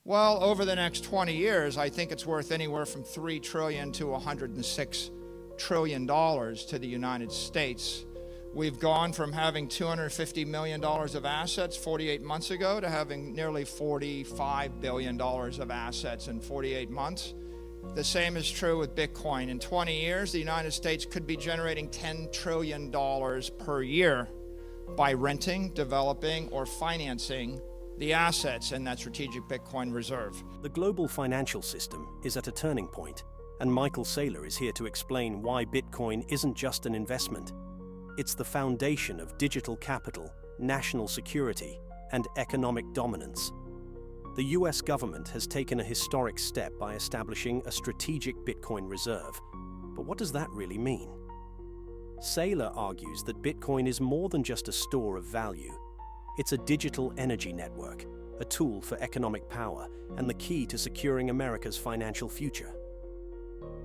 Well, over the next 20 years, I think it's worth anywhere from $3 trillion to $106 trillion to the United States. We've gone from having $250 million of assets 48 months ago to having nearly $45 billion of assets in 48 months. The same is true with Bitcoin. In 20 years, the United States could be generating $10 trillion per year by renting, developing, or financing the assets in that strategic Bitcoin reserve. The global financial system is at a turning point, and Michael Saylor is here to explain why Bitcoin isn't just an investment. It's the foundation of digital capital, national security, and economic dominance. The US government has taken a historic step by establishing a strategic Bitcoin reserve. But what does that really mean? Saylor argues that Bitcoin is more than just a store of value. It's a digital energy network, a tool for economic power, and the key to securing America's financial future.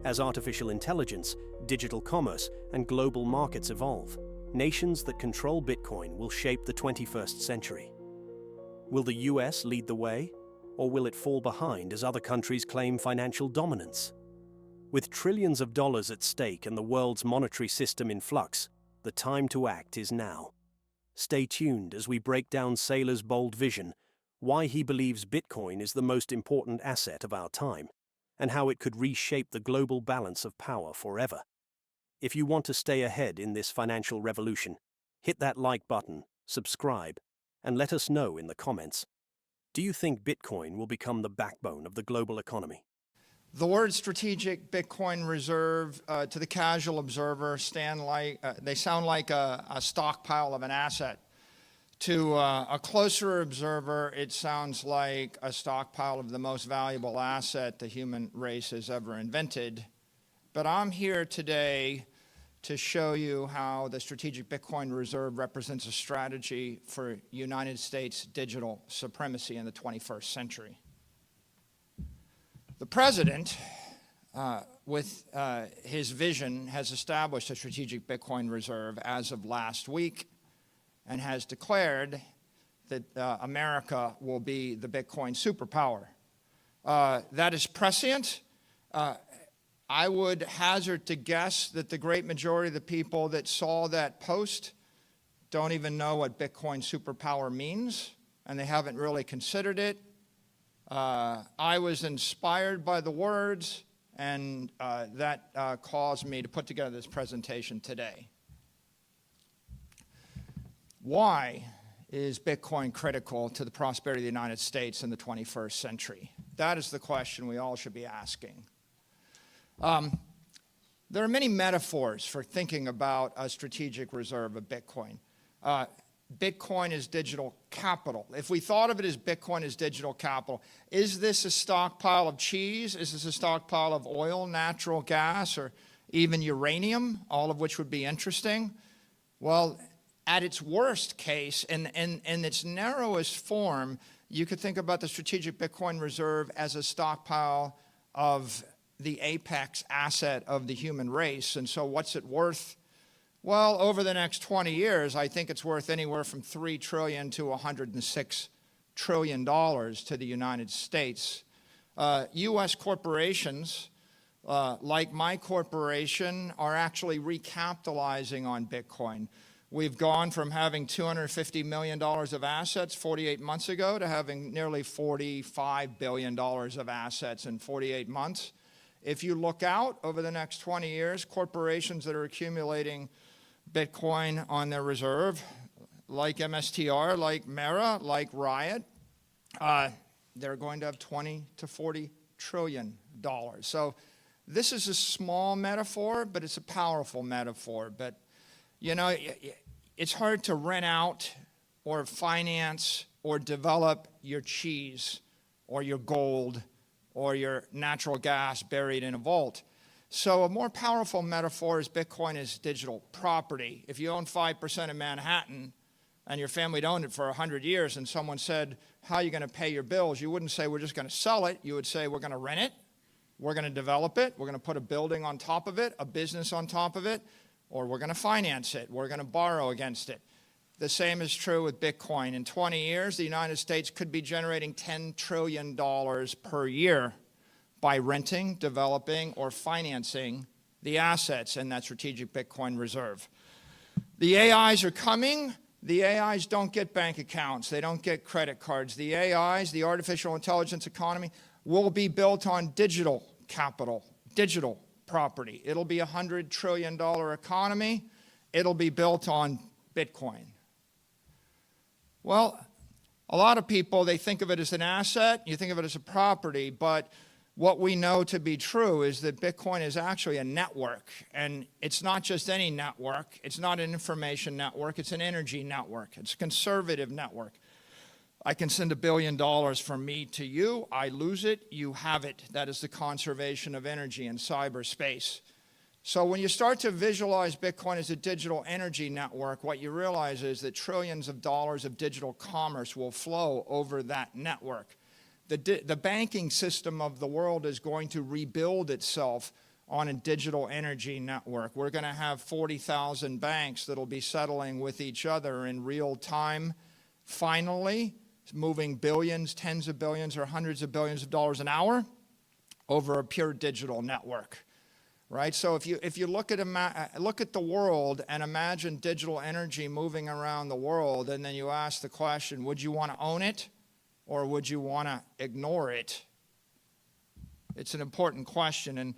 As artificial intelligence, digital commerce, and global markets evolve, nations that control Bitcoin will shape the 21st century. Will the US lead the way, or will it fall behind as other countries claim financial dominance? With trillions of dollars at stake and the world's monetary system in flux, the time to act is now. Stay tuned as we break down Saylor's bold vision, why he believes Bitcoin is the most important asset of our time, and how it could reshape the global balance of power forever. If you want to stay ahead in this financial revolution, hit that like button, subscribe, and let us know in the comments. Do you think Bitcoin will become the backbone of the global economy? The word strategic Bitcoin reserve to the casual observer they sound like a stockpile of an asset. To a closer observer, it sounds like a stockpile of the most valuable asset the human race has ever invented. But I'm here today to show you how the strategic Bitcoin reserve represents a strategy for United States digital supremacy in the 21st century. The president, with his vision, has established a strategic Bitcoin reserve as of last week, and has declared that America will be the Bitcoin superpower. That is prescient. I would hazard to guess that the great majority of the people that saw that post don't even know what Bitcoin superpower means, and they haven't really considered it. I was inspired by the words, and that caused me to put together this presentation today. Why is Bitcoin critical to the prosperity of the United States in the 21st century? That is the question we all should be asking. There are many metaphors for thinking about a strategic reserve of Bitcoin. Bitcoin is digital capital. If we thought of it as Bitcoin as digital capital, is this a stockpile of cheese? Is this a stockpile of oil, natural gas, or even uranium, all of which would be interesting? Well, at its worst case, in its narrowest form, you could think about the strategic Bitcoin reserve as a stockpile of the apex asset of the human race. And so what's it worth? Well, over the next 20 years, I think it's worth anywhere from $3 trillion to $106 trillion to the United States. U.S. corporations, like my corporation, are actually recapitalizing on Bitcoin. We've gone from having $250 million of assets 48 months ago to having nearly $45 billion of assets in 48 months. If you look out over the next 20 years, corporations that are accumulating Bitcoin on their reserve, like MSTR, like Mara, like Riot, they're going to have $20 to $40 trillion. So this is a small metaphor, but it's a powerful metaphor. But you know, it's hard to rent out or finance or develop your cheese or your gold or your natural gas buried in a vault. So a more powerful metaphor is Bitcoin is digital property. If you own 5% of Manhattan and your family had owned it for 100 years and someone said, how are you going to pay your bills? You wouldn't say, we're just going to sell it. You would say, we're going to rent it. We're going to develop it. We're going to put a building on top of it, a business on top of it, or we're going to finance it. We're going to borrow against it. The same is true with Bitcoin. In 20 years, the United States could be generating $10 trillion per year by renting, developing, or financing the assets in that strategic Bitcoin reserve. The AIs are coming. The AIs don't get bank accounts. They don't get credit cards. The AIs, the artificial intelligence economy, will be built on digital capital, digital property. It'll be a $100 trillion economy. It'll be built on Bitcoin. Well, a lot of people, they think of it as an asset, you think of it as a property, but what we know to be true is that Bitcoin is actually a network, and it's not just any network. It's not an information network. It's an energy network. It's a conservative network. I can send $1 billion from me to you. I lose it. You have it. That is the conservation of energy in cyberspace. So when you start to visualize Bitcoin as a digital energy network, what you realize is that trillions of dollars of digital commerce will flow over that network. The banking system of the world is going to rebuild itself on a digital energy network. We're going to have 40,000 banks that will be settling with each other in real time, finally, moving billions, tens of billions, or hundreds of billions of dollars an hour over a pure digital network. Right? So if you look at the world and imagine digital energy moving around the world, and then you ask the question, would you want to own it or would you want to ignore it? It's an important question. And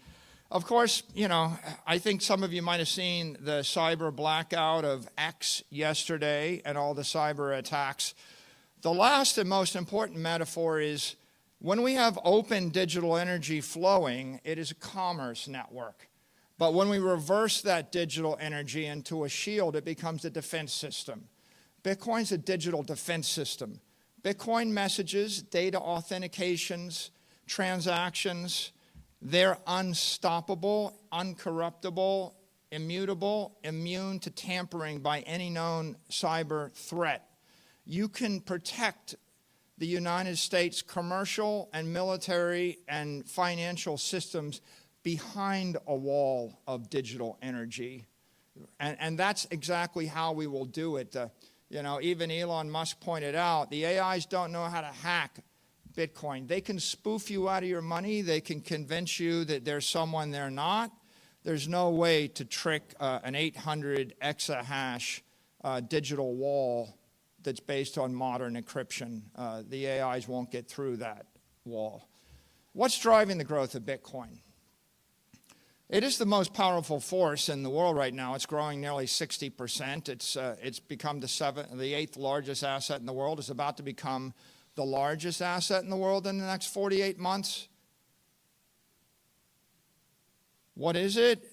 of course, you know, I think some of you might have seen the cyber blackout of X yesterday and all the cyber attacks. The last and most important metaphor is when we have open digital energy flowing, it is a commerce network. But when we reverse that digital energy into a shield, it becomes a defense system. Bitcoin's a digital defense system. Bitcoin messages, data authentications, transactions, they're unstoppable, uncorruptible, immutable, immune to tampering by any known cyber threat. You can protect the United States commercial and military and financial systems behind a wall of digital energy. And that's exactly how we will do it. You know, even Elon Musk pointed out, the AIs don't know how to hack Bitcoin. They can spoof you out of your money. They can convince you that there's someone they're not. There's no way to trick an 800 exahash digital wall that's based on modern encryption. The AIs won't get through that wall. What's driving the growth of Bitcoin? It is the most powerful force in the world right now. It's growing nearly 60%. It's become the eighth largest asset in the world. It's about to become the largest asset in the world in the next 48 months. What is it?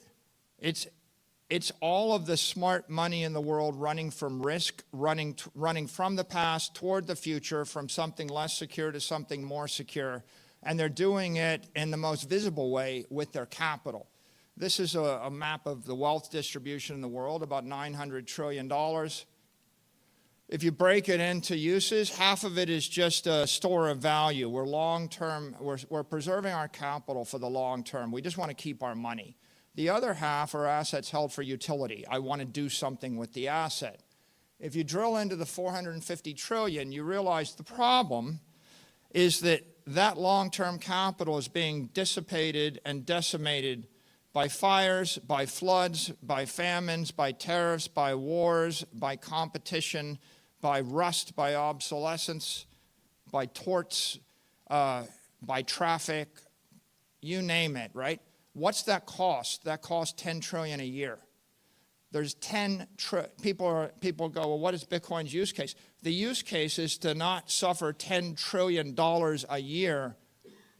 It's all of the smart money in the world running from risk, running from the past toward the future, from something less secure to something more secure. And they're doing it in the most visible way with their capital. This is a map of the wealth distribution in the world, about $900 trillion. If you break it into uses, half of it is just a store of value. We're long-term, we're preserving our capital for the long term. We just want to keep our money. The other half are assets held for utility. I want to do something with the asset. If you drill into the 450 trillion, you realize the problem is that long-term capital is being dissipated and decimated by fires, by floods, by famines, by tariffs, by wars, by competition, by rust, by obsolescence, by torts, by traffic, you name it, right? What's that cost? That costs $10 trillion a year. There's people go, well, what is Bitcoin's use case? The use case is to not suffer $10 trillion a year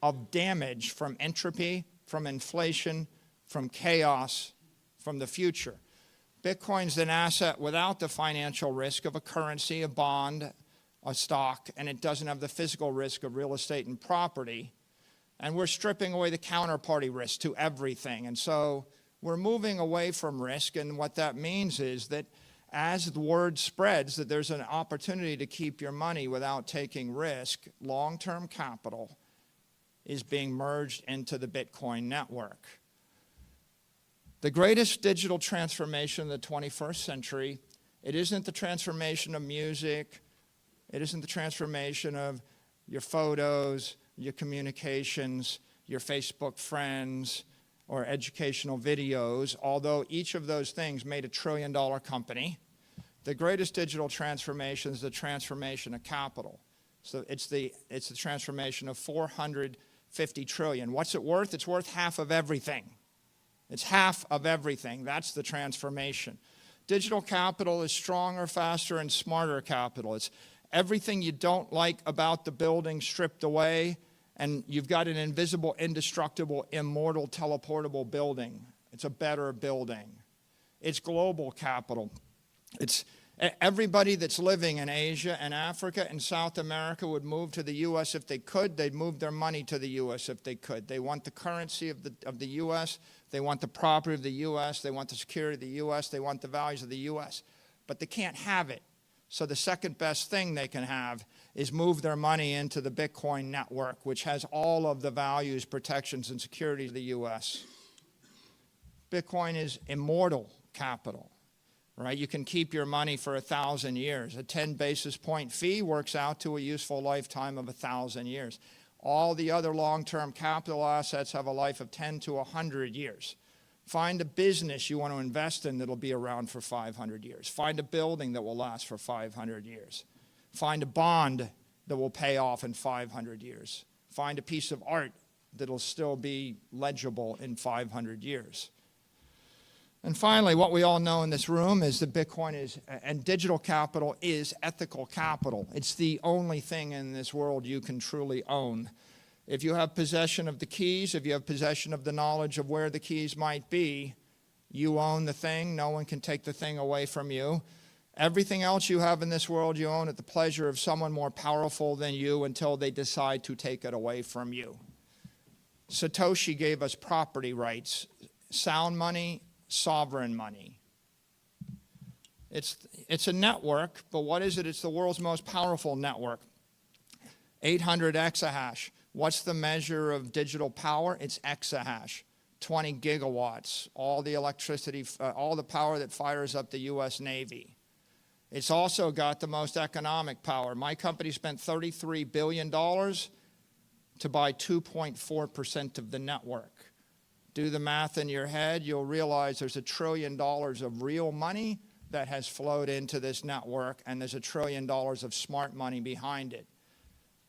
of damage from entropy, from inflation, from chaos, from the future. Bitcoin's an asset without the financial risk of a currency, a bond, a stock, and it doesn't have the physical risk of real estate and property. And we're stripping away the counterparty risk to everything. And so we're moving away from risk, and what that means is that as the word spreads that there's an opportunity to keep your money without taking risk, long-term capital is being merged into the Bitcoin network. The greatest digital transformation of the 21st century It isn't the transformation of music. It isn't the transformation of your photos, your communications, your Facebook friends, or educational videos, although each of those things made a $1 trillion company. The greatest digital transformation is the transformation of capital. So it's the transformation of 450 trillion. What's it worth? It's worth half of everything. It's half of everything. That's the transformation. Digital capital is stronger, faster, and smarter capital. It's everything you don't like about the building stripped away, and you've got an invisible, indestructible, immortal, teleportable building. It's a better building. It's global capital. It's everybody that's living in Asia and Africa and South America would move to the U.S. if they could. They'd move their money to the U.S. if they could. They want the currency of the U.S. They want the property of the U.S. They want the security of the U.S. They want the values of the U.S. But they can't have it. So the second best thing they can have is move their money into the Bitcoin network, which has all of the values, protections, and security of the U.S. Bitcoin is immortal capital. Right? You can keep your money for 1,000 years. A 10 basis point fee works out to a useful lifetime of 1,000 years. All the other long-term capital assets have a life of 10 to 100 years. Find a business you want to invest in that'll be around for 500 years. Find a building that will last for 500 years. Find a bond that will pay off in 500 years. Find a piece of art that'll still be legible in 500 years. And finally, what we all know in this room is that Bitcoin is, and digital capital is ethical capital. It's the only thing in this world you can truly own. If you have possession of the keys, if you have possession of the knowledge of where the keys might be, you own the thing. No one can take the thing away from you. Everything else you have in this world you own at the pleasure of someone more powerful than you until they decide to take it away from you. Satoshi gave us property rights, sound money, sovereign money. It's a network, but what is it? It's the world's most powerful network. 800 exahash. What's the measure of digital power? It's exahash. 20 gigawatts. All the electricity, all the power that fires up the U.S. Navy. It's also got the most economic power. My company spent $33 billion to buy 2.4% of the network. Do the math in your head, you'll realize there's $1 trillion of real money that has flowed into this network, and there's $1 trillion of smart money behind it.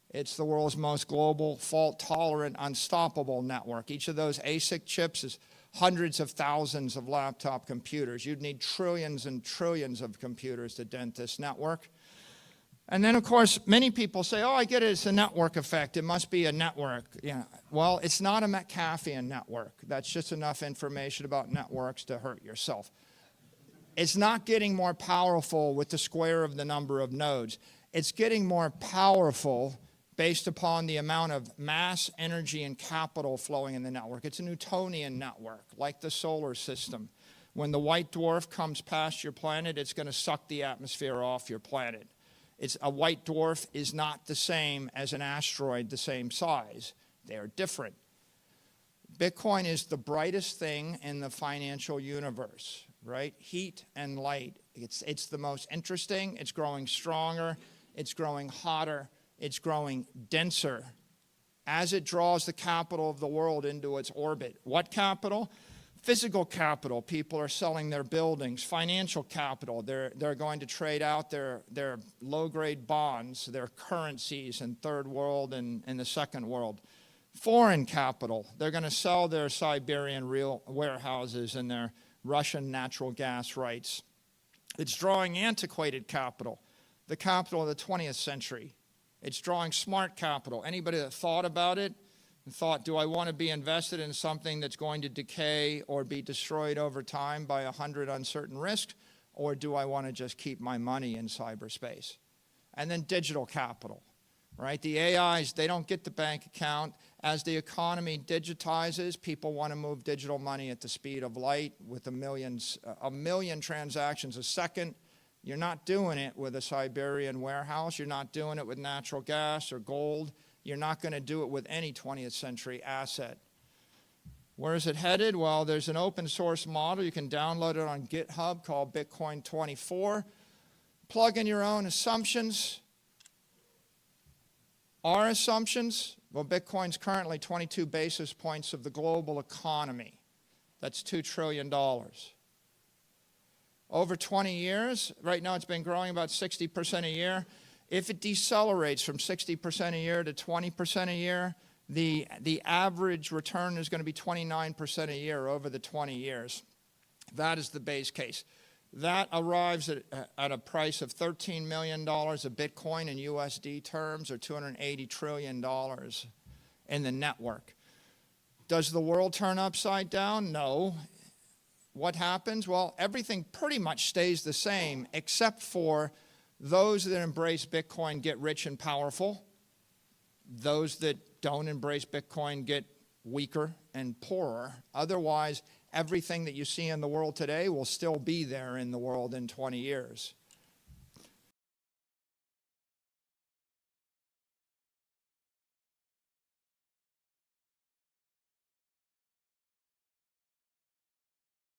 It's the world's most global, fault-tolerant, unstoppable network. Each of those ASIC chips is hundreds of thousands of laptop computers. You'd need trillions and trillions of computers to dent this network. And then, of course, many people say, oh, I get it, it's a network effect. It must be a network. Yeah. Well, it's not a Metcalfean network. That's just enough information about networks to hurt yourself. It's not getting more powerful with the square of the number of nodes. It's getting more powerful based upon the amount of mass, energy, and capital flowing in the network. It's a Newtonian network, like the solar system. When the white dwarf comes past your planet, it's going to suck the atmosphere off your planet. A white dwarf is not the same as an asteroid the same size. They are different. Bitcoin is the brightest thing in the financial universe, right? Heat and light. It's the most interesting. It's growing stronger. It's growing hotter. It's growing denser as it draws the capital of the world into its orbit. What capital? Physical capital. People are selling their buildings. Financial capital. They're going to trade out their low-grade bonds, their currencies in third world and in the second world. Foreign capital. They're going to sell their Siberian real warehouses and their Russian natural gas rights. It's drawing antiquated capital, the capital of the 20th century. It's drawing smart capital. Anybody that thought about it and thought, do I want to be invested in something that's going to decay or be destroyed over time by 100 uncertain risks, or do I want to just keep my money in cyberspace? And then digital capital, right? The AIs, they don't get the bank account. As the economy digitizes, people want to move digital money at the speed of light with a million transactions a second. You're not doing it with a Siberian warehouse. You're not doing it with natural gas or gold. You're not going to do it with any 20th century asset. Where is it headed? Well, there's an open source model. You can download it on GitHub called Bitcoin 24. Plug in your own assumptions. Our assumptions, well, Bitcoin's currently 22 basis points of the global economy. That's $2 trillion. Over 20 years, right now it's been growing about 60% a year. If it decelerates from 60% a year to 20% a year, the average return is going to be 29% a year over the 20 years. That is the base case. That arrives at a price of $13 million a Bitcoin in USD terms, or $280 trillion in the network. Does the world turn upside down? No. What happens? Well, everything pretty much stays the same, except for those that embrace Bitcoin get rich and powerful. Those that don't embrace Bitcoin get weaker and poorer. Otherwise, everything that you see in the world today will still be there in the world in 20 years.